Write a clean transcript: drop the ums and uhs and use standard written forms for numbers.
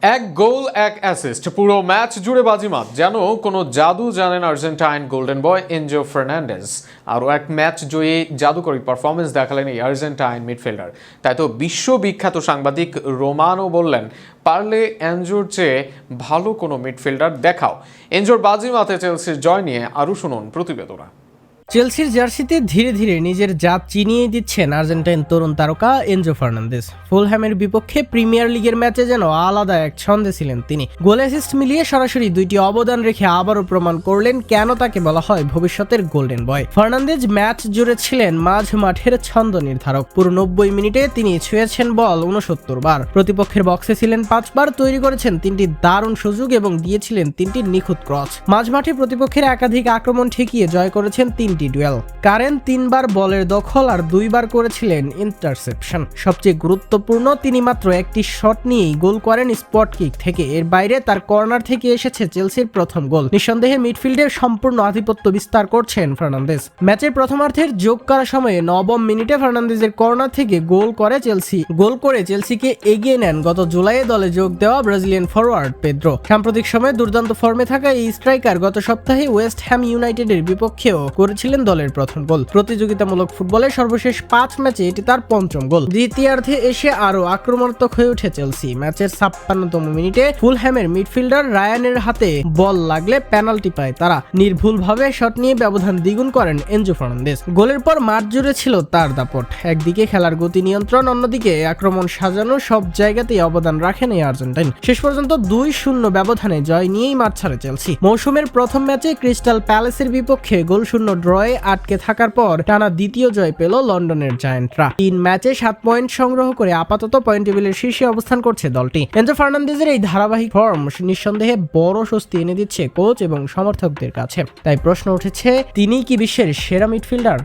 এক গোল এক অ্যাসিস্ট, পুরো ম্যাচ জুড়ে বাজিমাত, যেন কোনো জাদু জানেন Argentine golden boy Enzo Fernandez. আরও এক ম্যাচ জয়ী জাদুকরী পারফরমেন্স দেখালেন এই আর্জেন্টাইন মিডফিল্ডার। তাই তো বিশ্ববিখ্যাত সাংবাদিক রোমানো বললেন, পারলে এনজোর চেয়ে ভালো কোনো মিডফিল্ডার দেখাও। এনজোর বাজিমাতে চেলসির জয় নিয়ে আরও শুনুন প্রতিবেদনা। চেলসির জার্সিতে ধীরে ধীরে নিজের জাত চিনিয়ে দিচ্ছেন আর্জেন্টাইন তরুণ তারকা এনজো ফার্নান্দেজ। ফুলহ্যামের বিপক্ষে প্রিমিয়ার লিগের ম্যাচে যেন আলাদা এক ছন্দে ছিলেন তিনি। গোল অ্যাসিস্ট মিলিয়ে সরাসরি দুইটি অবদান রেখে আবারও প্রমাণ করলেন কেন তাকে বলা হয় ভবিষ্যতের গোল্ডেন বয়। ফার্নান্দেজ ম্যাচ জুড়ে ছিলেন মাঝ মাঠের ছন্দ নির্ধারক। পুরো 90 মিনিটে তিনি ছুঁয়েছেন বল 69 বার, প্রতিপক্ষের বক্সে ছিলেন 5 বার, তৈরি করেছেন 3টি দারুণ সুযোগ এবং দিয়েছিলেন 3টি নিখুঁত ক্রস। মাঝ মাঠে প্রতিপক্ষের একাধিক আক্রমণ ঠেকিয়ে জয় করেছেন 3টি ডুয়েল। কারেন 3 বার বলের দখল আর 2 বার করেছিলেন ইন্টারসেপশন। সবচেয়ে গুরুত্বপূর্ণ, তিনি মাত্র একটি শট নিয়েই গোল করেন স্পট কিক থেকে। এর বাইরে তার কর্নার থেকে এসেছে চেলসির প্রথম গোল। নিঃসন্দেহে মিডফিল্ডের সম্পূর্ণ আধিপত্য বিস্তার করছেন ফার্নান্দেজ। ম্যাচের প্রথমার্ধের যোগ করা সময়ে 9ম মিনিটে ফার্নান্দেজের কর্নার থেকে গোল করে চেলসিকে এগিয়ে নেন গত জুলাইয়ে দলে যোগ দেওয়া ব্রাজিলিয়ান ফরওয়ার্ড পেদ্রো। সাম্প্রতিক সময়ে দুর্দান্ত ফর্মে থাকা এই স্ট্রাইকার গত সপ্তাহে ওয়েস্ট হ্যাম ইউনাইটেডের বিপক্ষেও করেছিলেন দলের প্রথম গোল। প্রতিযোগিতামূলক ফুটবলের সর্বশেষ 5 ম্যাচে এটি তার 5ম গোল। দ্বিতীয়ার্ধে এসে আরও আক্রমণাত্মক হয়ে উঠে চেলসি। ম্যাচের 56তম মিনিটে ফুলহ্যামের মিডফিল্ডার রায়ানের হাতে বল লাগলে পেনাল্টি পায় তারা। নির্ভুলভাবে শট নিয়ে ব্যবধান দ্বিগুণ করেন এনজো ফার্নান্দেজ। গোলের পর মাঠ জুড়ে ছিল তার দাপট। একদিকে খেলার গতি নিয়ন্ত্রণ, অন্যদিকে আক্রমণ সাজানো, সব জায়গাতেই অবদান রাখেন এই আর্জেন্টাইন। শেষ পর্যন্ত 2-0 ব্যবধানে জয় নিয়েই মাঠ ছাড়ে চেলসি। মৌসুমের প্রথম ম্যাচে ক্রিস্টাল প্যালেসের বিপক্ষে গোলশূন্য ড্রয়ে আটকে থাকার পর টানা দ্বিতীয় জয় পেল লন্ডনের জায়ান্টরা। 3 ম্যাচে 7 পয়েন্ট সংগ্রহ করে আপাতত পয়েন্ট টেবিলের শীর্ষে অবস্থান করছে দলটি। এনজো ফার্নান্দেজের এই ধারাবাহিক ফর্ম নিঃসন্দেহে বড় স্বস্তি এনে দিচ্ছে কোচ এবং সমর্থকদের কাছে। তাই প্রশ্ন উঠেছে, তিনি কি বিশ্বের সেরা মিডফিল্ডার?